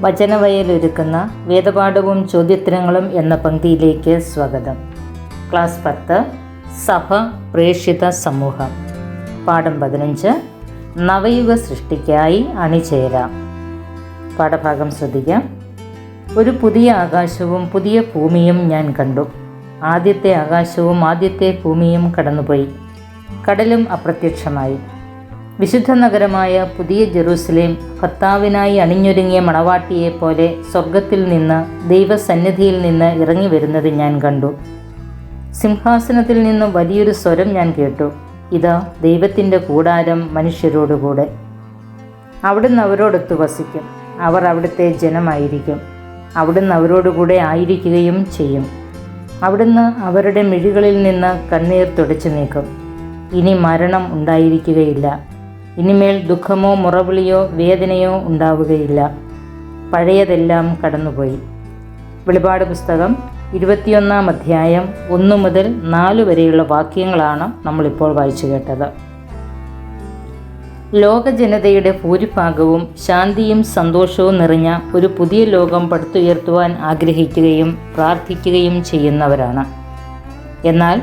വചനവയലൊരുക്കുന്ന വേദപാഠവും ചോദ്യോത്തരങ്ങളും എന്ന പങ്ക്തിയിലേക്ക് സ്വാഗതം. ക്ലാസ് 10 സഭ പ്രേക്ഷിത സമൂഹം. പാഠം 15 നവയുഗ സൃഷ്ടിക്കായി അണിചേരാം. പാഠഭാഗം ശ്രദ്ധിക്കാം. ഒരു പുതിയ ആകാശവും പുതിയ ഭൂമിയും ഞാൻ കണ്ടു. ആദ്യത്തെ ആകാശവും ആദ്യത്തെ ഭൂമിയും കടന്നുപോയി, കടലും അപ്രത്യക്ഷമായി. വിശുദ്ധ നഗരമായ പുതിയ ജെറൂസലേം കർത്താവിനായി അണിഞ്ഞൊരുങ്ങിയ മണവാട്ടിയെപ്പോലെ സ്വർഗത്തിൽ നിന്ന് ദൈവസന്നിധിയിൽ നിന്ന് ഇറങ്ങി വരുന്നത് ഞാൻ കണ്ടു. സിംഹാസനത്തിൽ നിന്ന് വലിയൊരു സ്വരം ഞാൻ കേട്ടു, ഇതാ ദൈവത്തിൻ്റെ കൂടാരം മനുഷ്യരോടുകൂടെ. അവിടുന്ന് അവരോടൊത്തു വസിക്കും, അവർ അവിടുത്തെ ജനമായിരിക്കും. അവിടുന്ന് അവരോടുകൂടെ ആയിരിക്കുകയും ചെയ്യും. അവിടുന്ന് അവരുടെ മിഴികളിൽ നിന്ന് കണ്ണീർ തുടച്ചു നീക്കും. ഇനി മരണം ഉണ്ടായിരിക്കുകയില്ല. ഇനിമേൽ ദുഃഖമോ മുറവിളിയോ വേദനയോ ഉണ്ടാവുകയില്ല. പഴയതെല്ലാം കടന്നുപോയി. വെളിപാട് പുസ്തകം 21-ാം അധ്യായം 1 മുതൽ 4 വരെയുള്ള വാക്യങ്ങളാണ് നമ്മളിപ്പോൾ വായിച്ചു കേട്ടത്. ലോക ജനതയുടെ ഭൂരിഭാഗവും ശാന്തിയും സന്തോഷവും നിറഞ്ഞ ഒരു പുതിയ ലോകം പടുത്തുയർത്തുവാൻ ആഗ്രഹിക്കുകയും പ്രാർത്ഥിക്കുകയും ചെയ്യുന്നവരാണ്. എന്നാൽ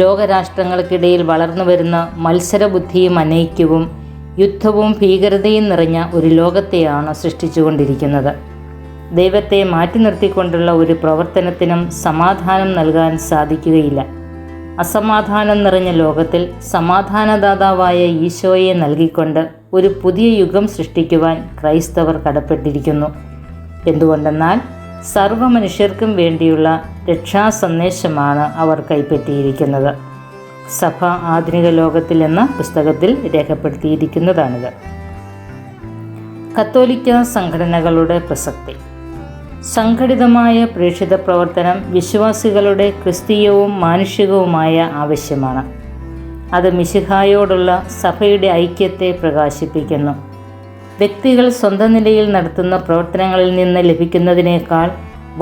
ലോകരാഷ്ട്രങ്ങൾക്കിടയിൽ വളർന്നു വരുന്ന മത്സരബുദ്ധിയും അനൈക്യവും യുദ്ധവും ഭീകരതയും നിറഞ്ഞ ഒരു ലോകത്തെയാണ് സൃഷ്ടിച്ചുകൊണ്ടിരിക്കുന്നത്. ദൈവത്തെ മാറ്റി നിർത്തിക്കൊണ്ടുള്ള ഒരു പ്രവർത്തനത്തിനും സമാധാനം നൽകാൻ സാധിക്കുകയില്ല. അസമാധാനം നിറഞ്ഞ ലോകത്തിൽ സമാധാനദാതാവായ ഈശോയെ നൽകിക്കൊണ്ട് ഒരു പുതിയ യുഗം സൃഷ്ടിക്കുവാൻ ക്രൈസ്തവർ കടപ്പെട്ടിരിക്കുന്നു. എന്തുകൊണ്ടെന്നാൽ സർവ്വമനുഷ്യർക്കും വേണ്ടിയുള്ള രക്ഷാസന്ദേശമാണ് അവർ കൈപ്പറ്റിയിരിക്കുന്നത്. സഭ ആധുനിക ലോകത്തിൽ എന്ന പുസ്തകത്തിൽ രേഖപ്പെടുത്തിയിരിക്കുന്നതാണിത്. കത്തോലിക്ക സംഘടനകളുടെ പ്രസക്തി. സംഘടിതമായ പ്രേക്ഷിത പ്രവർത്തനം വിശ്വാസികളുടെ ക്രിസ്തീയവും മാനുഷികവുമായ ആവശ്യമാണ്. അത് മിശിഹായോടുള്ള സഭയുടെ ഐക്യത്തെ പ്രകാശിപ്പിക്കുന്നു. വ്യക്തികൾ സ്വന്തം നിലയിൽ നടത്തുന്ന പ്രവർത്തനങ്ങളിൽ നിന്ന് ലഭിക്കുന്നതിനേക്കാൾ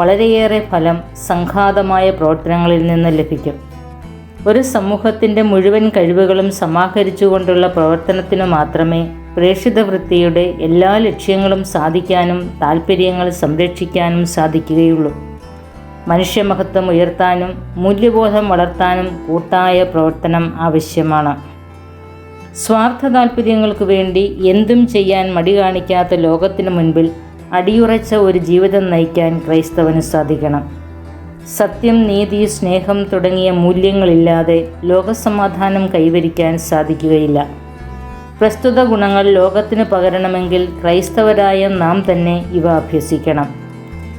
വളരെയേറെ ഫലം സംഘാതമായ പ്രവർത്തനങ്ങളിൽ നിന്ന് ലഭിക്കും. ഒരു സമൂഹത്തിൻ്റെ മുഴുവൻ കഴിവുകളും സമാഹരിച്ചുകൊണ്ടുള്ള പ്രവർത്തനത്തിനു മാത്രമേ പ്രേക്ഷിത വൃത്തിയുടെ എല്ലാ ലക്ഷ്യങ്ങളും സാധിക്കാനും താൽപ്പര്യങ്ങൾ സംരക്ഷിക്കാനും സാധിക്കുകയുള്ളൂ. മനുഷ്യമഹത്വം ഉയർത്താനും മൂല്യബോധം വളർത്താനും കൂട്ടായ പ്രവർത്തനം ആവശ്യമാണ്. സ്വാർത്ഥ താൽപ്പര്യങ്ങൾക്ക് വേണ്ടി എന്തും ചെയ്യാൻ മടി കാണിക്കാത്ത ലോകത്തിനു മുൻപിൽ അടിയുറച്ച ഒരു ജീവിതം നയിക്കാൻ ക്രൈസ്തവന് സാധിക്കണം. സത്യം, നീതി, സ്നേഹം തുടങ്ങിയ മൂല്യങ്ങളില്ലാതെ ലോകസമാധാനം കൈവരിക്കാൻ സാധിക്കുകയില്ല. പ്രസ്തുത ഗുണങ്ങൾ ലോകത്തിന് പകരണമെങ്കിൽ ക്രൈസ്തവരായ നാം തന്നെ ഇവ അഭ്യസിക്കണം.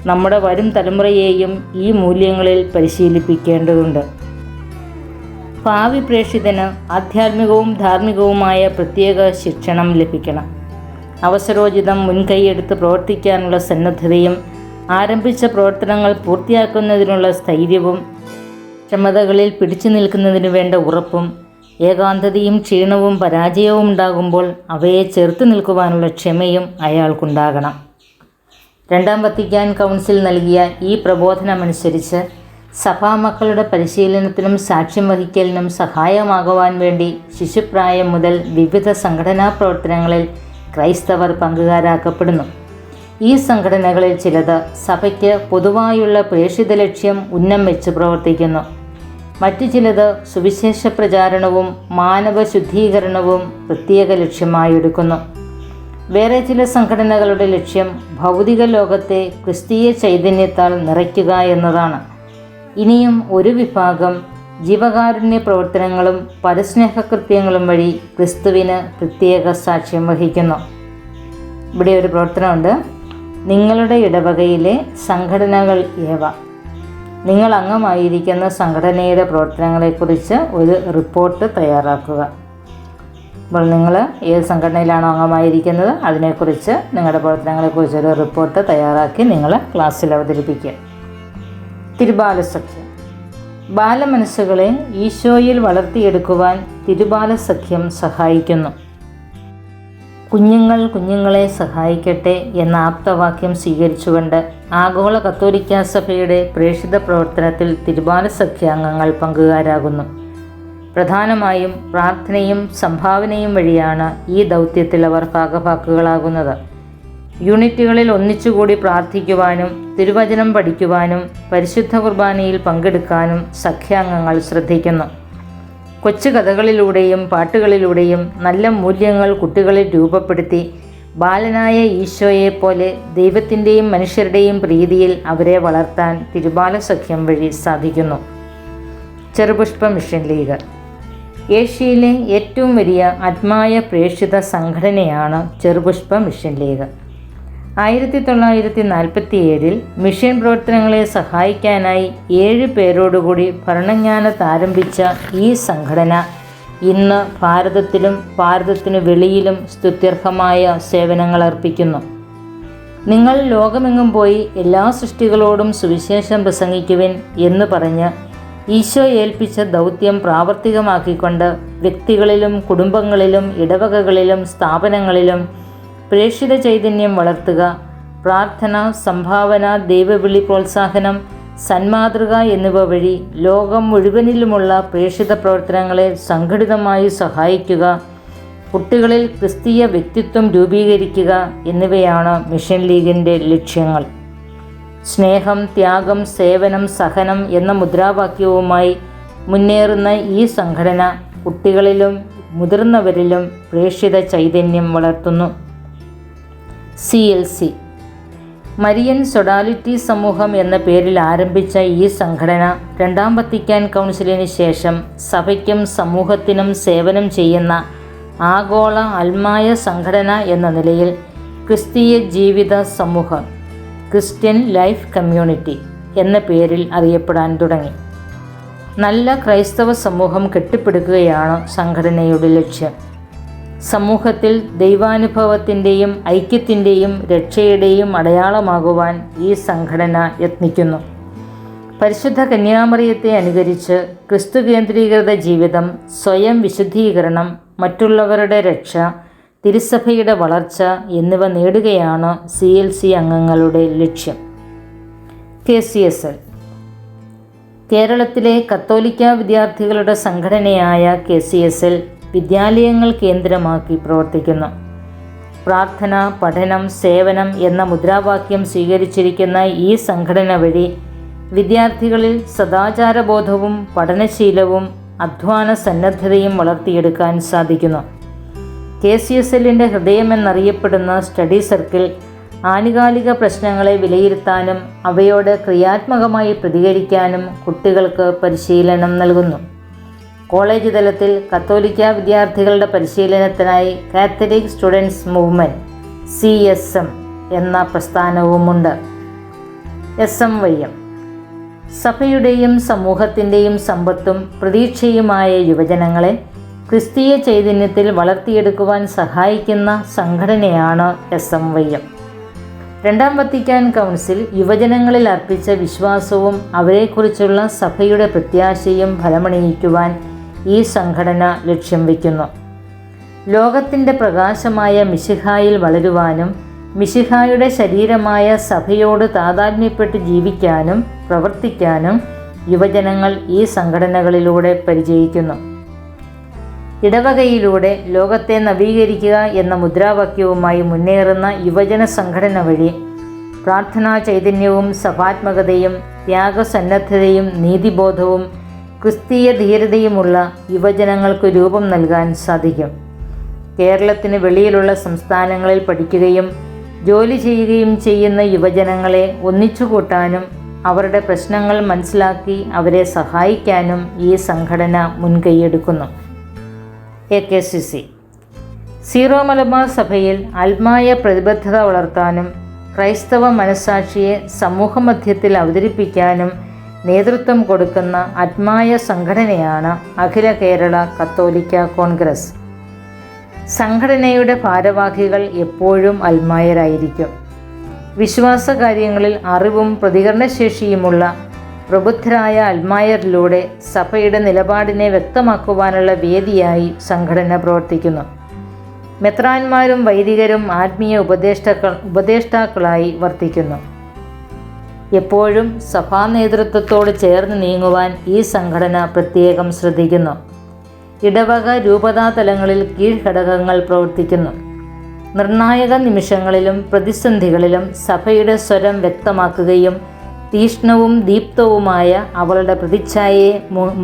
നമ്മുടെ വരും തലമുറയെയും ഈ മൂല്യങ്ങളിൽ പരിശീലിപ്പിക്കേണ്ടതുണ്ട്. ഭാവി പ്രേക്ഷിതന് ആധ്യാത്മികവും ധാർമ്മികവുമായ പ്രത്യേക ശിക്ഷണം ലഭിക്കണം. അവസരോചിതം മുൻകൈയെടുത്ത് പ്രവർത്തിക്കാനുള്ള സന്നദ്ധതയും ആരംഭിച്ച പ്രവർത്തനങ്ങൾ പൂർത്തിയാക്കുന്നതിനുള്ള സ്ഥൈര്യവും ക്ഷമതകളിൽ പിടിച്ചു നിൽക്കുന്നതിന് വേണ്ട ഉറപ്പും ഏകാന്തതയും ക്ഷീണവും പരാജയവും ഉണ്ടാകുമ്പോൾ അവയെ ചെറുത്തു നിൽക്കുവാനുള്ള ക്ഷമയും അയാൾക്കുണ്ടാകണം. 2-ാം വത്തിക്കാൻ കൗൺസിൽ നൽകിയ ഈ പ്രബോധനമനുസരിച്ച് സഭാമക്കളുടെ പരിശീലനത്തിനും സാക്ഷ്യം വഹിക്കലിനും സഹായമാകുവാൻ വേണ്ടി ശിശുപ്രായം മുതൽ വിവിധ സംഘടനാ പ്രവർത്തനങ്ങളിൽ ക്രൈസ്തവർ പങ്കുകാരാക്കപ്പെടുന്നു. ഈ സംഘടനകളിൽ ചിലത് സഭയ്ക്ക് പൊതുവായുള്ള പ്രേക്ഷിത ലക്ഷ്യം ഉന്നം വെച്ച് പ്രവർത്തിക്കുന്നു. മറ്റു ചിലത് സുവിശേഷ പ്രചാരണവും മാനവ ശുദ്ധീകരണവും പ്രത്യേക ലക്ഷ്യമായി എടുക്കുന്നു. വേറെ ചില സംഘടനകളുടെ ലക്ഷ്യം ഭൗതിക ലോകത്തെ ക്രിസ്തീയ ചൈതന്യത്താൽ നിറയ്ക്കുക എന്നതാണ്. ഇനിയും ഒരു വിഭാഗം ജീവകാരുണ്യ പ്രവർത്തനങ്ങളും പരസ്നേഹകൃത്യങ്ങളും വഴി ക്രിസ്തുവിന് പ്രത്യേക സാക്ഷ്യം വഹിക്കുന്നു. ഇവിടെ ഒരു പ്രവർത്തനമുണ്ട്. നിങ്ങളുടെ ഇടവകയിലെ സംഘടനകൾ ഏവ? നിങ്ങൾ അംഗമായിരിക്കുന്ന സംഘടനയുടെ പ്രവർത്തനങ്ങളെക്കുറിച്ച് ഒരു റിപ്പോർട്ട് തയ്യാറാക്കുക. അപ്പോൾ നിങ്ങൾ ഏത് സംഘടനയിലാണോ അംഗമായിരിക്കുന്നത് അതിനെക്കുറിച്ച് നിങ്ങളുടെ പ്രവർത്തനങ്ങളെക്കുറിച്ചൊരു റിപ്പോർട്ട് തയ്യാറാക്കി നിങ്ങൾ ക്ലാസ്സിൽ അവതരിപ്പിക്കുക. തിരുബാലസഖ്യം. ബാലമനസ്സുകളെ ഈശോയിൽ വളർത്തിയെടുക്കുവാൻ തിരുബാലസഖ്യം സഹായിക്കുന്നു. കുഞ്ഞുങ്ങൾ കുഞ്ഞുങ്ങളെ സഹായിക്കട്ടെ എന്ന ആപ്തവാക്യം സ്വീകരിച്ചുകൊണ്ട് ആഗോള കത്തോലിക്കാ സഭയുടെ പ്രേക്ഷിത പ്രവർത്തനത്തിൽ തിരുബാലസഖ്യാംഗങ്ങൾ പങ്കുകാരാകുന്നു. പ്രധാനമായും പ്രാർത്ഥനയും സംഭാവനയും വഴിയാണ് ഈ ദൗത്യത്തിൽ അവർ ഭാഗഭാക്കുകളാകുന്നത്. യൂണിറ്റുകളിൽ ഒന്നിച്ചുകൂടി പ്രാർത്ഥിക്കുവാനും തിരുവചനം പഠിക്കുവാനും പരിശുദ്ധ കുർബാനയിൽ പങ്കെടുക്കാനും സഖ്യാംഗങ്ങൾ ശ്രദ്ധിക്കുന്നു. കൊച്ചു കഥകളിലൂടെയും പാട്ടുകളിലൂടെയും നല്ല മൂല്യങ്ങൾ കുട്ടികളിൽ രൂപപ്പെടുത്തി ബാലനായ ഈശോയെപ്പോലെ ദൈവത്തിൻ്റെയും മനുഷ്യരുടെയും പ്രീതിയിൽ അവരെ വളർത്താൻ തിരുബാല സഖ്യം വഴി സാധിക്കുന്നു. ചെറുപുഷ്പ മിഷൻ ലീഗ് ഏഷ്യയിലെ ഏറ്റവും വലിയ ആത്മായ പ്രേക്ഷിത സംഘടനയാണ് ചെറുപുഷ്പ മിഷൻ ലീഗ്. 1947 മിഷൻ പ്രവർത്തനങ്ങളെ സഹായിക്കാനായി 7 പേരോടുകൂടി ഭരണങ്ങാനത്ത് ആരംഭിച്ച ഈ സംഘടന ഇന്ന് ഭാരതത്തിലും ഭാരതത്തിനു വെളിയിലും സ്തുത്യർഹമായ സേവനങ്ങൾ അർപ്പിക്കുന്നു. നിങ്ങൾ ലോകമെങ്ങും പോയി എല്ലാ സൃഷ്ടികളോടും സുവിശേഷം പ്രസംഗിക്കുവിൻ എന്ന് പറഞ്ഞ് ഈശോ ഏൽപ്പിച്ച ദൗത്യം പ്രാവർത്തികമാക്കിക്കൊണ്ട് വ്യക്തികളിലും കുടുംബങ്ങളിലും ഇടവകകളിലും സ്ഥാപനങ്ങളിലും പ്രേക്ഷിത ചൈതന്യം വളർത്തുക, പ്രാർത്ഥന, സംഭാവന, ദൈവവിളി പ്രോത്സാഹനം, സന്മാതൃക എന്നിവ വഴി ലോകം മുഴുവനിലുമുള്ള പ്രേക്ഷിത പ്രവർത്തനങ്ങളെ സംഘടിതമായി സഹായിക്കുക, കുട്ടികളിൽ ക്രിസ്തീയ വ്യക്തിത്വം രൂപീകരിക്കുക എന്നിവയാണ് മിഷൻ ലീഗിൻ്റെ ലക്ഷ്യങ്ങൾ. സ്നേഹം, ത്യാഗം, സേവനം, സഹനം എന്ന മുദ്രാവാക്യവുമായി മുന്നേറുന്ന ഈ സംഘടന കുട്ടികളിലും മുതിർന്നവരിലും പ്രേക്ഷിത ചൈതന്യം വളർത്തുന്നു. CLC മരിയൻ സൊഡാലിറ്റി സമൂഹം എന്ന പേരിൽ ആരംഭിച്ച ഈ സംഘടന രണ്ടാം വത്തിക്കാൻ കൗൺസിലിന് ശേഷം സഭയ്ക്കും സമൂഹത്തിനും സേവനം ചെയ്യുന്ന ആഗോള അൽമായ സംഘടന എന്ന നിലയിൽ ക്രിസ്തീയ ജീവിത സമൂഹം ക്രിസ്ത്യൻ ലൈഫ് കമ്മ്യൂണിറ്റി എന്ന പേരിൽ അറിയപ്പെടാൻ തുടങ്ങി. നല്ല ക്രൈസ്തവ സമൂഹം കെട്ടിപ്പടുക്കുകയാണ് സംഘടനയുടെ ലക്ഷ്യം. സമൂഹത്തിൽ ദൈവാനുഭവത്തിൻ്റെയും ഐക്യത്തിൻ്റെയും രക്ഷയുടെയും അടയാളമാകുവാൻ ഈ സംഘടന യത്നിക്കുന്നു. പരിശുദ്ധ കന്യാമറിയത്തെ അനുകരിച്ച് ക്രിസ്തു കേന്ദ്രീകൃത ജീവിതം, സ്വയം വിശുദ്ധീകരണം, മറ്റുള്ളവരുടെ രക്ഷ, തിരുസഭയുടെ വളർച്ച എന്നിവ നേടുകയാണ് CLC അംഗങ്ങളുടെ ലക്ഷ്യം. KCSL കേരളത്തിലെ കത്തോലിക്ക വിദ്യാർത്ഥികളുടെ സംഘടനയായ KCSL വിദ്യാലയങ്ങൾ കേന്ദ്രമാക്കി പ്രവർത്തിക്കുന്നു. പ്രാർത്ഥന, പഠനം, സേവനം എന്ന മുദ്രാവാക്യം സ്വീകരിച്ചിരിക്കുന്ന ഈ സംഘടന വഴി വിദ്യാർത്ഥികളിൽ സദാചാരബോധവും പഠനശീലവും അധ്വാന സന്നദ്ധതയും വളർത്തിയെടുക്കാൻ സാധിക്കുന്നു. KCSLൻ്റെ ഹൃദയമെന്നറിയപ്പെടുന്ന സ്റ്റഡി സർക്കിൾ ആനുകാലിക പ്രശ്നങ്ങളെ വിലയിരുത്താനും അവയോട് ക്രിയാത്മകമായി പ്രതികരിക്കാനും കുട്ടികൾക്ക് പരിശീലനം നൽകുന്നു. കോളേജ് തലത്തിൽ കത്തോലിക്ക വിദ്യാർത്ഥികളുടെ പരിശീലനത്തിനായി കാത്തലിക് സ്റ്റുഡൻസ് മൂവ്മെൻറ്റ് CSM എന്ന പ്രസ്ഥാനവുമുണ്ട്. SMYM സഭയുടെയും സമൂഹത്തിൻ്റെയും സമ്പത്തും പ്രതീക്ഷയുമായ യുവജനങ്ങളെ ക്രിസ്തീയ ചൈതന്യത്തിൽ വളർത്തിയെടുക്കുവാൻ സഹായിക്കുന്ന സംഘടനയാണ് SMYM. രണ്ടാം വത്തിക്കാൻ കൗൺസിൽ യുവജനങ്ങളിൽ അർപ്പിച്ച വിശ്വാസവും അവരെക്കുറിച്ചുള്ള സഭയുടെ പ്രത്യാശയും ഫലമണിയിക്കുവാൻ ഈ സംഘടന ലക്ഷ്യം വയ്ക്കുന്നു. ലോകത്തിൻ്റെ പ്രകാശമായ മിശിഹായിൽ വളരുവാനും മിശിഹായുടെ ശരീരമായ സഭയോട് താതാത്മ്യപ്പെട്ട് ജീവിക്കാനും പ്രവർത്തിക്കാനും യുവജനങ്ങൾ ഈ സംഘടനകളിലൂടെ പരിചയിക്കുന്നു. ഇടവകയിലൂടെ ലോകത്തെ നവീകരിക്കുക എന്ന മുദ്രാവാക്യവുമായി മുന്നേറുന്ന യുവജന സംഘടന വഴി പ്രാർത്ഥനാ ചൈതന്യവും സഭാത്മകതയും ത്യാഗസന്നദ്ധതയും നീതിബോധവും ക്രിസ്തീയ ധീരതയുമുള്ള യുവജനങ്ങൾക്ക് രൂപം നൽകാൻ സാധിക്കും. കേരളത്തിന് വെളിയിലുള്ള സംസ്ഥാനങ്ങളിൽ പഠിക്കുകയും ജോലി ചെയ്യുകയും ചെയ്യുന്ന യുവജനങ്ങളെ ഒന്നിച്ചുകൂട്ടാനും അവരുടെ പ്രശ്നങ്ങൾ മനസ്സിലാക്കി അവരെ സഹായിക്കാനും ഈ സംഘടന മുൻകൈയെടുക്കുന്നു. AKCC സീറോ മലബാർ സഭയിൽ ആത്മായ പ്രതിബദ്ധത വളർത്താനും ക്രൈസ്തവ മനസ്സാക്ഷിയെ സമൂഹമധ്യത്തിൽ അവതരിപ്പിക്കാനും നേതൃത്വം കൊടുക്കുന്ന ആത്മായ സംഘടനയാണ് അഖില കേരള കത്തോലിക്ക കോൺഗ്രസ്. സംഘടനയുടെ ഭാരവാഹികൾ എപ്പോഴും അൽമായരായിരിക്കും. വിശ്വാസകാര്യങ്ങളിൽ അറിവും പ്രതികരണശേഷിയുമുള്ള പ്രബുദ്ധരായ അൽമായരിലൂടെ സഭയുടെ നിലപാടിനെ വ്യക്തമാക്കുവാനുള്ള വേദിയായി സംഘടന പ്രവർത്തിക്കുന്നു. മെത്രാന്മാരും വൈദികരും ആത്മീയ ഉപദേഷ്ടാക്കളായി വർത്തിക്കുന്നു. എപ്പോഴും സഭാ നേതൃത്വത്തോട് ചേർന്ന് നീങ്ങുവാൻ ഈ സംഘടന പ്രത്യേകം ശ്രദ്ധിക്കുന്നു. ഇടവക രൂപതാ തലങ്ങളിൽ കീഴ്ഘടകങ്ങൾ പ്രവർത്തിക്കുന്നു. നിർണായക നിമിഷങ്ങളിലും പ്രതിസന്ധികളിലും സഭയുടെ സ്വരം വ്യക്തമാക്കുകയും തീഷ്ണവും ദീപ്തവുമായ അവളുടെ പ്രതിച്ഛായയെ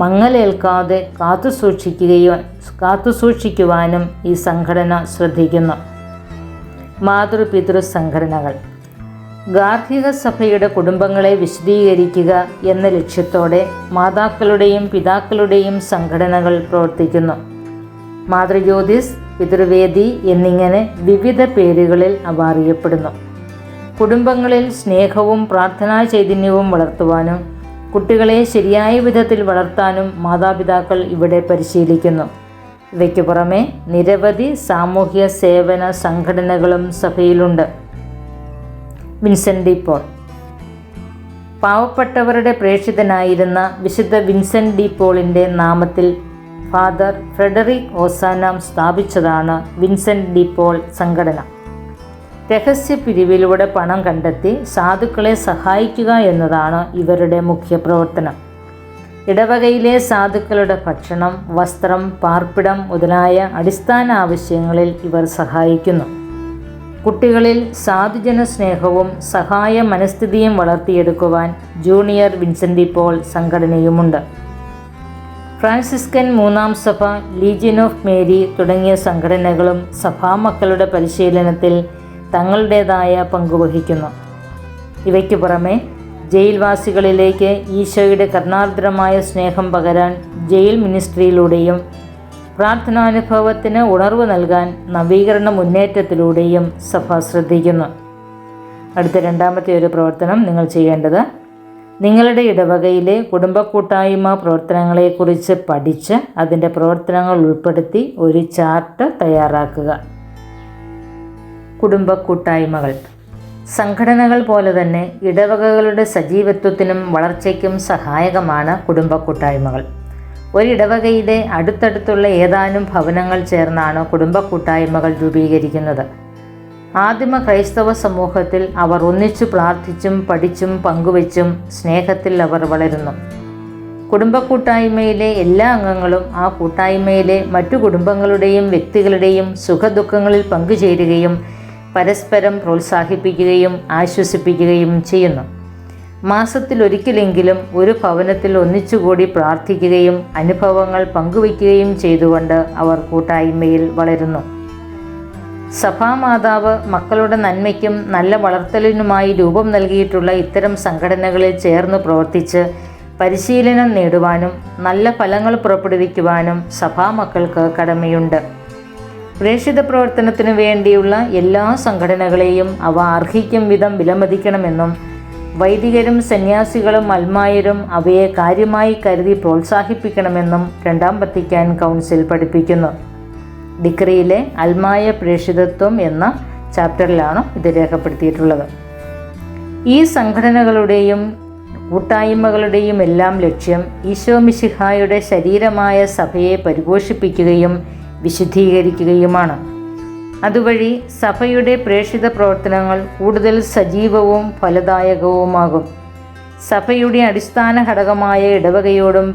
മങ്ങലേൽക്കാതെ കാത്തുസൂക്ഷിക്കുവാനും ഈ സംഘടന ശ്രദ്ധിക്കുന്നു. മാതൃപിതൃ സംഘടനകൾ. ഗാർഹിക സഭയുടെ കുടുംബങ്ങളെ വിശദീകരിക്കുക എന്ന ലക്ഷ്യത്തോടെ മാതാക്കളുടെയും പിതാക്കളുടെയും സംഘടനകൾ പ്രവർത്തിക്കുന്നു. മാതൃജ്യോതിസ്, പിതൃവേദി എന്നിങ്ങനെ വിവിധ പേരുകളിൽ അവ അറിയപ്പെടുന്നു. കുടുംബങ്ങളിൽ സ്നേഹവും പ്രാർത്ഥനാ ചൈതന്യവും വളർത്തുവാനും കുട്ടികളെ ശരിയായ വിധത്തിൽ വളർത്താനും മാതാപിതാക്കൾ ഇവിടെ പരിശീലിക്കുന്നു. ഇവയ്ക്കു പുറമെ നിരവധി സാമൂഹ്യ സേവന സംഘടനകളും സഭയിലുണ്ട്. Vincent de Paul. പാവപ്പെട്ടവരുടെ പ്രേക്ഷിതനായിരുന്ന വിശുദ്ധ വിൻസെൻ്റ് ഡി പോളിൻ്റെ നാമത്തിൽ ഫാദർ ഫ്രെഡറിക് ഓസാനാം സ്ഥാപിച്ചതാണ് വിൻസെൻ്റ് ഡി പോൾ സംഘടന. രഹസ്യ പിരിവിലൂടെ പണം കണ്ടെത്തി സാധുക്കളെ സഹായിക്കുക എന്നതാണ് ഇവരുടെ മുഖ്യ പ്രവർത്തനം. ഇടവകയിലെ സാധുക്കളുടെ ഭക്ഷണം, വസ്ത്രം, പാർപ്പിടം മുതലായ അടിസ്ഥാന ആവശ്യങ്ങളിൽ ഇവർ സഹായിക്കുന്നു. കുട്ടികളിൽ സാധുജന സ്നേഹവും സഹായ മനസ്ഥിതിയും വളർത്തിയെടുക്കുവാൻ ജൂനിയർ വിൻസെൻ്റ് ഡി പോൾ സംഘടനയുമുണ്ട്. ഫ്രാൻസിസ്കൻ മൂന്നാം സഭ, ലീജിയൻ ഓഫ് മേരി തുടങ്ങിയ സംഘടനകളും സഭാമക്കളുടെ പരിശീലനത്തിൽ തങ്ങളുടേതായ പങ്കുവഹിക്കുന്നു. ഇവയ്ക്കു പുറമെ ജയിൽവാസികളിലേക്ക് ഈശോയുടെ കരുണാർദ്രമായ സ്നേഹം പകരാൻ ജയിൽ മിനിസ്ട്രിയിലൂടെയും പ്രാർത്ഥനാനുഭവത്തിന് ഉണർവ് നൽകാൻ നവീകരണ മുന്നേറ്റത്തിലൂടെയും സഭ ശ്രദ്ധിക്കുന്നു. അടുത്ത രണ്ടാമത്തെ ഒരു പ്രവർത്തനം നിങ്ങൾ ചെയ്യേണ്ടത് നിങ്ങളുടെ ഇടവകയിലെ കുടുംബ കൂട്ടായ്മ പ്രവർത്തനങ്ങളെക്കുറിച്ച് പഠിച്ച് അതിൻ്റെ പ്രവർത്തനങ്ങൾ ഉൾപ്പെടുത്തി ഒരു ചാർട്ട് തയ്യാറാക്കുക. കുടുംബ കൂട്ടായ്മകൾ. സംഘടനകൾ പോലെ തന്നെ ഇടവകകളുടെ സജീവത്വത്തിനും വളർച്ചയ്ക്കും സഹായകമാണ് കുടുംബ കൂട്ടായ്മകൾ. ഒരിടവകയിലെ അടുത്തടുത്തുള്ള ഏതാനും ഭവനങ്ങൾ ചേർന്നാണ് കുടുംബ കൂട്ടായ്മകൾ രൂപീകരിക്കുന്നത്. ആദിമ ക്രൈസ്തവ സമൂഹത്തിൽ അവർ ഒന്നിച്ചു പ്രാർത്ഥിച്ചും പഠിച്ചും പങ്കുവച്ചും സ്നേഹത്തിൽ അവർ വളരുന്നു. കുടുംബ കൂട്ടായ്മയിലെ എല്ലാ അംഗങ്ങളും ആ കൂട്ടായ്മയിലെ മറ്റു കുടുംബങ്ങളുടെയും വ്യക്തികളുടെയും സുഖദുഃഖങ്ങളിൽ പങ്കുചേരുകയും പരസ്പരം പ്രോത്സാഹിപ്പിക്കുകയും ആശ്വസിപ്പിക്കുകയും ചെയ്യുന്നു. മാസത്തിലൊരിക്കലെങ്കിലും ഒരു ഭവനത്തിൽ ഒന്നിച്ചുകൂടി പ്രാർത്ഥിക്കുകയും അനുഭവങ്ങൾ പങ്കുവയ്ക്കുകയും ചെയ്തുകൊണ്ട് അവർ കൂട്ടായ്മയിൽ വളരുന്നു. സഭാമാതാവ് മക്കളുടെ നന്മയ്ക്കും നല്ല വളർത്തലിനുമായി രൂപം നൽകിയിട്ടുള്ള ഇത്തരം സംഘടനകളിൽ ചേർന്ന് പ്രവർത്തിച്ച് പരിശീലനം നേടുവാനും നല്ല ഫലങ്ങൾ പുറപ്പെടുവിക്കുവാനും സഭാമക്കൾക്ക് കടമയുണ്ട്. പ്രേക്ഷിത പ്രവർത്തനത്തിനു വേണ്ടിയുള്ള എല്ലാ സംഘടനകളെയും അവ അർഹിക്കും വിധം വിലമതിക്കണമെന്നും വൈദികരും സന്യാസികളും അൽമായരും അവയെ കാര്യമായി കരുതി പ്രോത്സാഹിപ്പിക്കണമെന്നും രണ്ടാം വത്തിക്കാൻ കൗൺസിൽ പഠിപ്പിക്കുന്നു. ഡിക്രിയിലെ അൽമായ പ്രേക്ഷിതത്വം എന്ന ചാപ്റ്ററിലാണ് ഇത് രേഖപ്പെടുത്തിയിട്ടുള്ളത്. ഈ സംഘടനകളുടെയും കൂട്ടായ്മകളുടെയും എല്ലാം ലക്ഷ്യം ഈശോ മിശിഹായുടെ ശരീരമായ സഭയെ പരിപോഷിപ്പിക്കുകയും വിശുദ്ധീകരിക്കുകയുമാണ്. അതുവഴി സഭയുടെ പ്രേക്ഷിത പ്രവർത്തനങ്ങൾ കൂടുതൽ സജീവവും ഫലദായകവുമാകും. സഭയുടെ അടിസ്ഥാന ഘടകമായ ഇടവകയോടും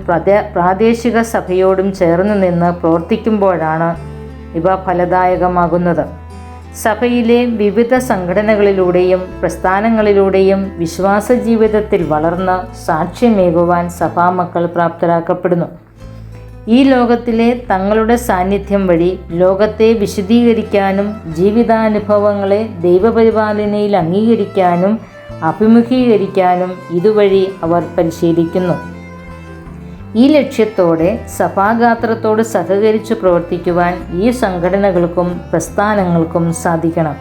പ്രാദേശിക സഭയോടും ചേർന്ന് നിന്ന് പ്രവർത്തിക്കുമ്പോഴാണ് ഇവ ഫലദായകമാകുന്നത്. സഭയിലെ വിവിധ സംഘടനകളിലൂടെയും പ്രസ്ഥാനങ്ങളിലൂടെയും വിശ്വാസ ജീവിതത്തിൽ വളർന്ന് സാക്ഷ്യമേകുവാൻ സഭാമക്കൾ പ്രാപ്തരാക്കപ്പെടുന്നു. ഈ ലോകത്തിലെ തങ്ങളുടെ സാന്നിധ്യം വഴി ലോകത്തെ വിശദീകരിക്കാനും ജീവിതാനുഭവങ്ങളെ ദൈവപരിപാലനയിൽ അംഗീകരിക്കാനും അഭിമുഖീകരിക്കാനും ഇതുവഴി അവർ പരിശീലിക്കുന്നു. ഈ ലക്ഷ്യത്തോടെ സഭാഗാത്രത്തോട് സഹകരിച്ചു പ്രവർത്തിക്കുവാൻ ഈ സംഘടനകൾക്കും പ്രസ്ഥാനങ്ങൾക്കും സാധിക്കണം.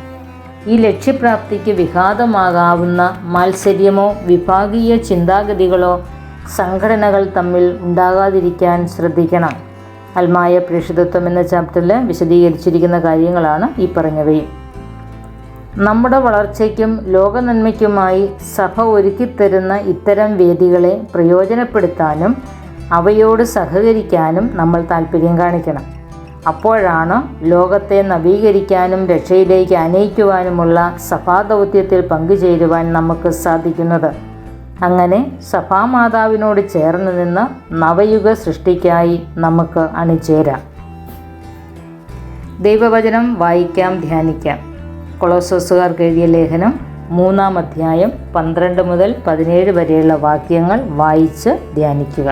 ഈ ലക്ഷ്യപ്രാപ്തിക്ക് വിഘാതമാകാവുന്ന മാത്സര്യമോ വിഭാഗീയ ചിന്താഗതികളോ സംഘടനകൾ തമ്മിൽ ഉണ്ടാകാതിരിക്കാൻ ശ്രദ്ധിക്കണം. അൽമായ പ്രേക്ഷിതത്വം എന്ന ചാപ്റ്ററിൽ വിശദീകരിച്ചിരിക്കുന്ന കാര്യങ്ങളാണ് ഈ പറഞ്ഞവയും. നമ്മുടെ വളർച്ചയ്ക്കും ലോകനന്മയ്ക്കുമായി സഭ ഒരുക്കിത്തരുന്ന ഇത്തരം വേദികളെ പ്രയോജനപ്പെടുത്താനും അവയോട് സഹകരിക്കാനും നമ്മൾ താല്പര്യം കാണിക്കണം. അപ്പോഴാണ് ലോകത്തെ നവീകരിക്കാനും രക്ഷയിലേക്ക് ആനയിക്കുവാനുമുള്ള സഭാദൗത്യത്തിൽ പങ്കുചേരുവാൻ നമുക്ക് സാധിക്കുന്നത്. അങ്ങനെ സഭാമാതാവിനോട് ചേർന്ന് നിന്ന് നവയുഗ സൃഷ്ടിക്കായി നമുക്ക് അണിചേരാം. ദൈവവചനം വായിക്കാം, ധ്യാനിക്കാം. കൊളോസ്സോസുകാർക്ക് എഴുതിയ ലേഖനം 3-ാം അധ്യായം 12 മുതൽ 17 വരെയുള്ള വാക്യങ്ങൾ വായിച്ച് ധ്യാനിക്കുക.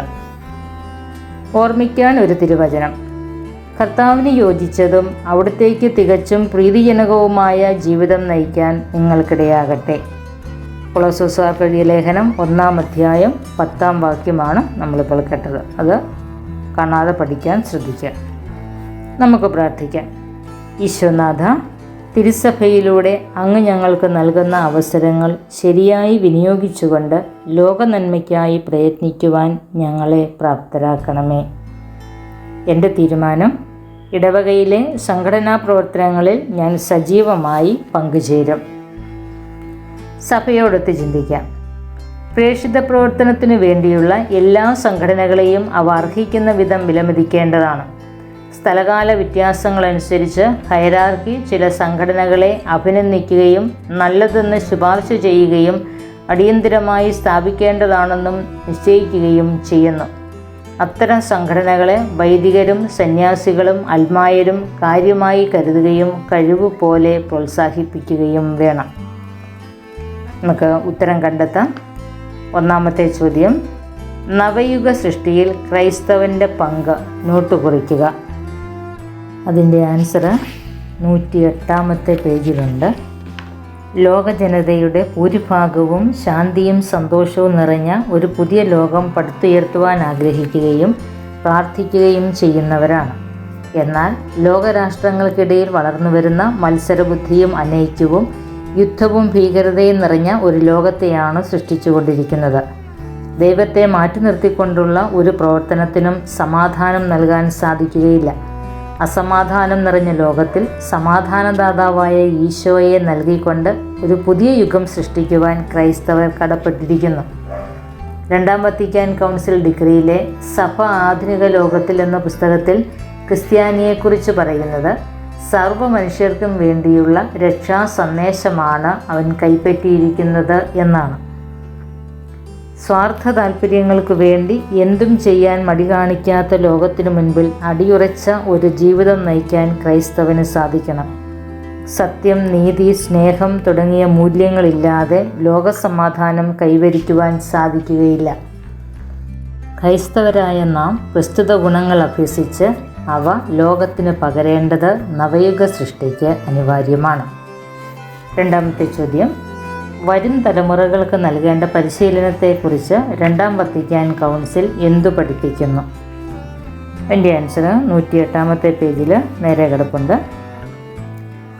ഓർമ്മിക്കാൻ ഒരു തിരുവചനം. കർത്താവിന് യോജിച്ചതും അവിടത്തേക്ക് തികച്ചും പ്രീതിജനകവുമായ ജീവിതം നയിക്കാൻ നിങ്ങൾക്കിടയാകട്ടെ. കൊളോസ്സോസുകാർക്ക് എഴുതിയ ലേഖനം 1-ാം അധ്യായം 10-ാം വാക്യമാണ് നമ്മളിപ്പോൾ കേട്ടത്. അത് കാണാതെ പഠിക്കാൻ ശ്രദ്ധിക്കുക. നമുക്ക് പ്രാർത്ഥിക്കാം. ഈശോനാഥ, തിരുസഭയിലൂടെ അങ്ങ് ഞങ്ങൾക്ക് നൽകുന്ന അവസരങ്ങൾ ശരിയായി വിനിയോഗിച്ചുകൊണ്ട് ലോകനന്മയ്ക്കായി പ്രയത്നിക്കുവാൻ ഞങ്ങളെ പ്രാപ്തരാക്കണമേ. എൻ്റെ തീരുമാനം: ഇടവകയിലെ സംഘടനാ പ്രവർത്തനങ്ങളിൽ ഞാൻ സജീവമായി പങ്കുചേരും. സഭയോടൊത്ത് ചിന്തിക്കാം. പ്രേക്ഷിത പ്രവർത്തനത്തിനു വേണ്ടിയുള്ള എല്ലാ സംഘടനകളെയും അവ അർഹിക്കുന്ന വിധം വിലമതിക്കേണ്ടതാണ്. സ്ഥലകാല വ്യത്യാസങ്ങളനുസരിച്ച് ഹൈറാർക്കി ചില സംഘടനകളെ അഭിനന്ദിക്കുകയും നല്ലതെന്ന് ശുപാർശ ചെയ്യുകയും അടിയന്തിരമായി സ്ഥാപിക്കേണ്ടതാണെന്നും നിശ്ചയിക്കുകയും ചെയ്യുന്നു. അത്തരം സംഘടനകളെ വൈദികരും സന്യാസികളും അൽമായരും കാര്യമായി കരുതുകയും കഴിവ് പോലെ പ്രോത്സാഹിപ്പിക്കുകയും വേണം. നമുക്ക് ഉത്തരം കണ്ടെത്താം. 1-ാമത്തെ ചോദ്യം: നവയുഗ സൃഷ്ടിയിൽ ക്രൈസ്തവൻ്റെ പങ്ക് നോട്ട് കുറിക്കുക. അതിൻ്റെ ആൻസർ 108-ാമത്തെ പേജിലുണ്ട്. ലോക ജനതയുടെ ഭൂരിഭാഗവും ശാന്തിയും സന്തോഷവും നിറഞ്ഞ ഒരു പുതിയ ലോകം പടുത്തുയർത്തുവാൻ ആഗ്രഹിക്കുകയും പ്രാർത്ഥിക്കുകയും ചെയ്യുന്നവരാണ്. എന്നാൽ ലോകരാഷ്ട്രങ്ങൾക്കിടയിൽ വളർന്നുവരുന്ന മത്സരബുദ്ധിയും അനൈക്യവും യുദ്ധവും ഭീകരതയും നിറഞ്ഞ ഒരു ലോകത്തെയാണ് സൃഷ്ടിച്ചുകൊണ്ടിരിക്കുന്നത്. ദൈവത്തെ മാറ്റി നിർത്തിക്കൊണ്ടുള്ള ഒരു പ്രവർത്തനത്തിനും സമാധാനം നൽകാൻ സാധിക്കുകയില്ല. അസമാധാനം നിറഞ്ഞ ലോകത്തിൽ സമാധാനദാതാവായ ഈശോയെ നൽകിക്കൊണ്ട് ഒരു പുതിയ യുഗം സൃഷ്ടിക്കുവാൻ ക്രൈസ്തവർ കടപ്പെട്ടിരിക്കുന്നു. 2-ാം വത്തിക്കാൻ കൗൺസിൽ ഡിക്രിയിലെ സഭ ആധുനിക ലോകത്തിൽ എന്ന പുസ്തകത്തിൽ ക്രിസ്ത്യാനിയെക്കുറിച്ച് പറയുന്നത് സർവ്വ മനുഷ്യർക്കും വേണ്ടിയുള്ള രക്ഷാ സന്ദേശമാണ് അവൻ കൈപ്പറ്റിയിരിക്കുന്നത് എന്നാണ്. സ്വാർത്ഥ താല്പര്യങ്ങൾക്ക് വേണ്ടി എന്തും ചെയ്യാൻ മടി കാണിക്കാത്ത ലോകത്തിനു മുൻപിൽ അടിയുറച്ച ഒരു ജീവിതം നയിക്കാൻ ക്രൈസ്തവന് സാധിക്കണം. സത്യം, നീതി, സ്നേഹം തുടങ്ങിയ മൂല്യങ്ങളില്ലാതെ ലോകസമാധാനം കൈവരിക്കുവാൻ സാധിക്കുകയില്ല. ക്രൈസ്തവരായ നാം പ്രസ്തുത ഗുണങ്ങൾ അഭ്യസിച്ച് അവ ലോകത്തിന് പകരേണ്ടത് നവയുഗ സൃഷ്ടിക്ക് അനിവാര്യമാണ്. 2-ാമത്തെ ചോദ്യം: വരും തലമുറകൾക്ക് നൽകേണ്ട പരിശീലനത്തെക്കുറിച്ച് 2-ാം വത്തിക്കാൻ കൗൺസിൽ എന്തു പഠിപ്പിക്കുന്നു? എൻ്റെ ആൻസർ 108-ാമത്തെ പേജിൽ നേരെ കിടപ്പുണ്ട്.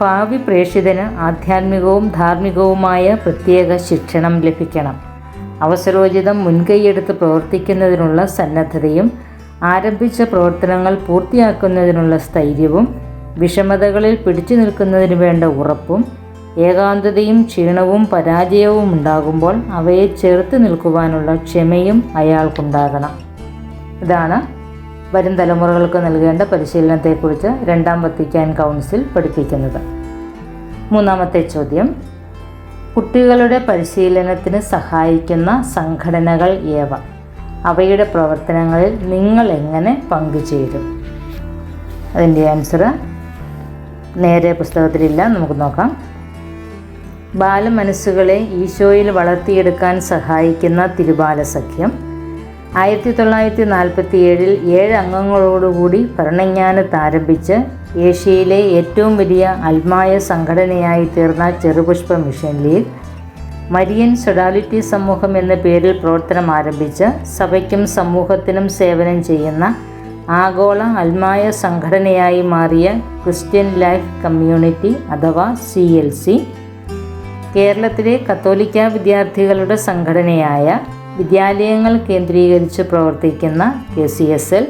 ഭാവി പ്രേക്ഷിതന് ആധ്യാത്മികവും ധാർമ്മികവുമായ പ്രത്യേക ശിക്ഷണം ലഭിക്കണം. അവസരോചിതം മുൻകൈയെടുത്ത് പ്രവർത്തിക്കുന്നതിനുള്ള സന്നദ്ധതയും ആരംഭിച്ച പ്രവർത്തനങ്ങൾ പൂർത്തിയാക്കുന്നതിനുള്ള സ്ഥൈര്യവും വിഷമതകളിൽ പിടിച്ചു നിൽക്കുന്നതിന് വേണ്ട ഉറപ്പും ഏകാന്തതയും ക്ഷീണവും പരാജയവും ഉണ്ടാകുമ്പോൾ അവയെ ചെറുത്ത് നിൽക്കുവാനുള്ള ക്ഷമയും അയാൾക്കുണ്ടാകണം. ഇതാണ് വരും തലമുറകൾക്ക് നൽകേണ്ട പരിശീലനത്തെക്കുറിച്ച് 2-ാം വത്തിക്കാൻ കൗൺസിൽ പഠിപ്പിക്കുന്നത്. 3-ാമത്തെ ചോദ്യം: കുട്ടികളുടെ പരിശീലനത്തിന് സഹായിക്കുന്ന സംഘടനകൾ ഏവ? അവയുടെ പ്രവർത്തനങ്ങളിൽ നിങ്ങൾ എങ്ങനെ പങ്കുചേരും? അതിൻ്റെ ആൻസർ നേരെ പുസ്തകത്തിലില്ല, നമുക്ക് നോക്കാം. ബാലമനസ്സുകളെ ഈശോയിൽ വളർത്തിയെടുക്കാൻ സഹായിക്കുന്ന തിരുബാല സഖ്യം 1947 7 അംഗങ്ങളോടുകൂടി ഭരണങ്ങാനത്ത് ആരംഭിച്ച് ഏഷ്യയിലെ ഏറ്റവും വലിയ അൽമായ സംഘടനയായി തീർന്ന Cherupushpa mission league, Marian sodality സമൂഹം എന്ന പേരിൽ പ്രവർത്തനം ആരംഭിച്ച് സഭയ്ക്കും സമൂഹത്തിനും സേവനം ചെയ്യുന്ന ആഗോള അൽമായ സംഘടനയായി മാറിയ ക്രിസ്ത്യൻ ലൈഫ് കമ്മ്യൂണിറ്റി അഥവാ CLC, കേരളത്തിലെ കത്തോലിക്ക വിദ്യാർത്ഥികളുടെ സംഘടനയായ വിദ്യാലയങ്ങൾ കേന്ദ്രീകരിച്ച് പ്രവർത്തിക്കുന്ന KCSL,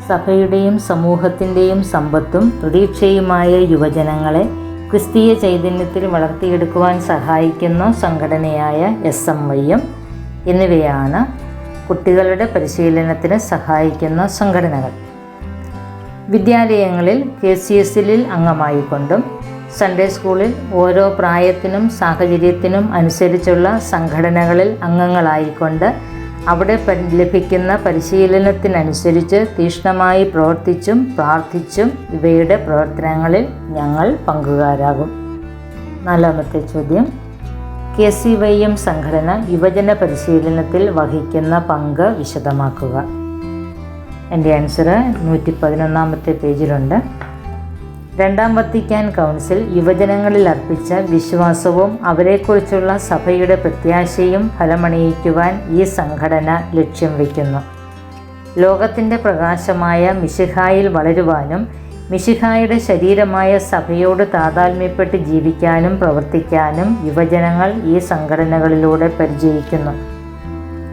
സഭയുടെയും സമൂഹത്തിൻ്റെയും സമ്പത്തും പ്രതീക്ഷയുമായ യുവജനങ്ങളെ ക്രിസ്തീയ ചൈതന്യത്തിൽ വളർത്തിയെടുക്കുവാൻ സഹായിക്കുന്ന സംഘടനയായ SMYM എന്നിവയാണ് കുട്ടികളുടെ പരിശീലനത്തിന് സഹായിക്കുന്ന സംഘടനകൾ. വിദ്യാലയങ്ങളിൽ KCSL അംഗമായിക്കൊണ്ടും സൺഡേ സ്കൂളിൽ ഓരോ പ്രായത്തിനും സാഹചര്യത്തിനും അനുസരിച്ചുള്ള സംഘടനകളിൽ അംഗങ്ങളായിക്കൊണ്ട് അവിടെ ലഭിക്കുന്ന പരിശീലനത്തിനനുസരിച്ച് തീക്ഷ്ണമായി പ്രവർത്തിച്ചും പ്രാർത്ഥിച്ചും ഇവയുടെ പ്രവർത്തനങ്ങളിൽ ഞങ്ങൾ പങ്കുകാരാകും. 4-ാമത്തെ ചോദ്യം, KCYM സംഘടന യുവജന പരിശീലനത്തിൽ വഹിക്കുന്ന പങ്ക് വിശദമാക്കുക. എൻ്റെ ആൻസർ 111-ാമത്തെ പേജിലുണ്ട്. 2-ാം വത്തിക്കാൻ കൗൺസിൽ യുവജനങ്ങളിൽ അർപ്പിച്ച വിശ്വാസവും അവരെക്കുറിച്ചുള്ള സഭയുടെ പ്രത്യാശയും ഫലമണിയിക്കുവാൻ ഈ സംഘടന ലക്ഷ്യം വയ്ക്കുന്നു. ലോകത്തിൻ്റെ പ്രകാശമായ മിശിഹായിൽ വളരുവാനും മിശിഹായുടെ ശരീരമായ സഭയോട് താതാത്മ്യപ്പെട്ട് ജീവിക്കാനും പ്രവർത്തിക്കാനും യുവജനങ്ങൾ ഈ സംഘടനകളിലൂടെ പരിചയിക്കുന്നു.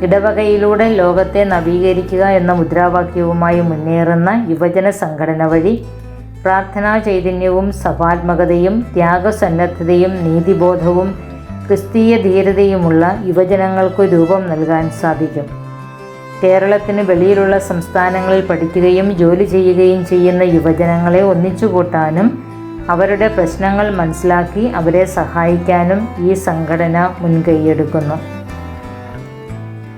ഇടവകയിലൂടെ ലോകത്തെ നവീകരിക്കുക എന്ന മുദ്രാവാക്യവുമായി മുന്നേറുന്ന യുവജന സംഘടന വഴി പ്രാർത്ഥനാ ചൈതന്യവും സഭാത്മകതയും ത്യാഗസന്നദ്ധതയും നീതിബോധവും ക്രിസ്തീയ ധീരതയുമുള്ള യുവജനങ്ങൾക്ക് രൂപം നൽകാൻ സാധിക്കും. കേരളത്തിന് വെളിയിലുള്ള സംസ്ഥാനങ്ങളിൽ പഠിക്കുകയും ജോലി ചെയ്യുകയും ചെയ്യുന്ന യുവജനങ്ങളെ ഒന്നിച്ചുകൂട്ടാനും അവരുടെ പ്രശ്നങ്ങൾ മനസ്സിലാക്കി അവരെ സഹായിക്കാനും ഈ സംഘടന മുൻകൈയെടുക്കുന്നു.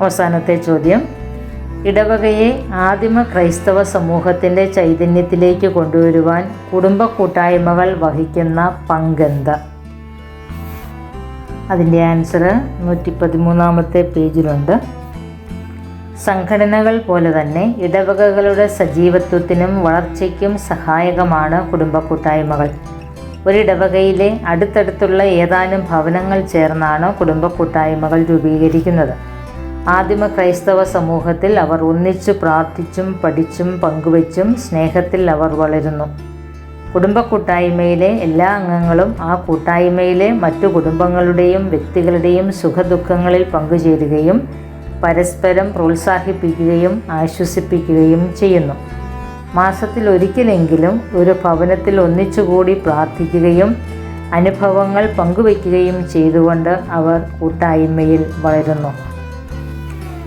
അവസാനത്തെ ചോദ്യം, ഇടവകയെ ആദിമ ക്രൈസ്തവ സമൂഹത്തിൻ്റെ ചൈതന്യത്തിലേക്ക് കൊണ്ടുവരുവാൻ കുടുംബ കൂട്ടായ്മകൾ വഹിക്കുന്ന പങ്കെന്ത്? അതിൻ്റെ ആൻസർ 113-ാമത്തെ പേജിലുണ്ട്. സംഘടനകൾ പോലെ തന്നെ ഇടവകകളുടെ സജീവത്വത്തിനും വളർച്ചയ്ക്കും സഹായകമാണ് കുടുംബ കൂട്ടായ്മകൾ. ഒരിടവകയിലെ അടുത്തടുത്തുള്ള ഏതാനും ഭവനങ്ങൾ ചേർന്നാണ് കുടുംബ കൂട്ടായ്മകൾ രൂപീകരിക്കുന്നത്. ആദിമ ക്രൈസ്തവ സമൂഹത്തിൽ അവർ ഒന്നിച്ചു പ്രാർത്ഥിച്ചും പഠിച്ചും പങ്കുവച്ചും സ്നേഹത്തിൽ അവർ വളരുന്നു. കുടുംബ കൂട്ടായ്മയിലെ എല്ലാ അംഗങ്ങളും ആ കൂട്ടായ്മയിലെ മറ്റു കുടുംബങ്ങളുടെയും വ്യക്തികളുടെയും സുഖദുഃഖങ്ങളിൽ പങ്കുചേരുകയും പരസ്പരം പ്രോത്സാഹിപ്പിക്കുകയും ആശ്വസിപ്പിക്കുകയും ചെയ്യുന്നു. മാസത്തിൽ ഒരിക്കലെങ്കിലും ഒരു ഭവനത്തിൽ ഒന്നിച്ചുകൂടി പ്രാർത്ഥിക്കുകയും അനുഭവങ്ങൾ പങ്കുവയ്ക്കുകയും ചെയ്തുകൊണ്ട് അവർ കൂട്ടായ്മയിൽ വളരുന്നു.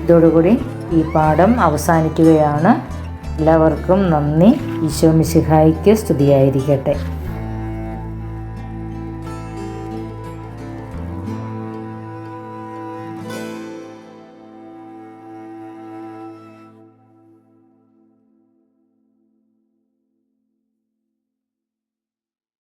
ഇതോടുകൂടി ഈ പാഠം അവസാനിക്കുകയാണ്. എല്ലാവർക്കും നന്ദി. ഈശോ മിശിഹായ്ക്ക് സ്തുതിയായിരിക്കട്ടെ.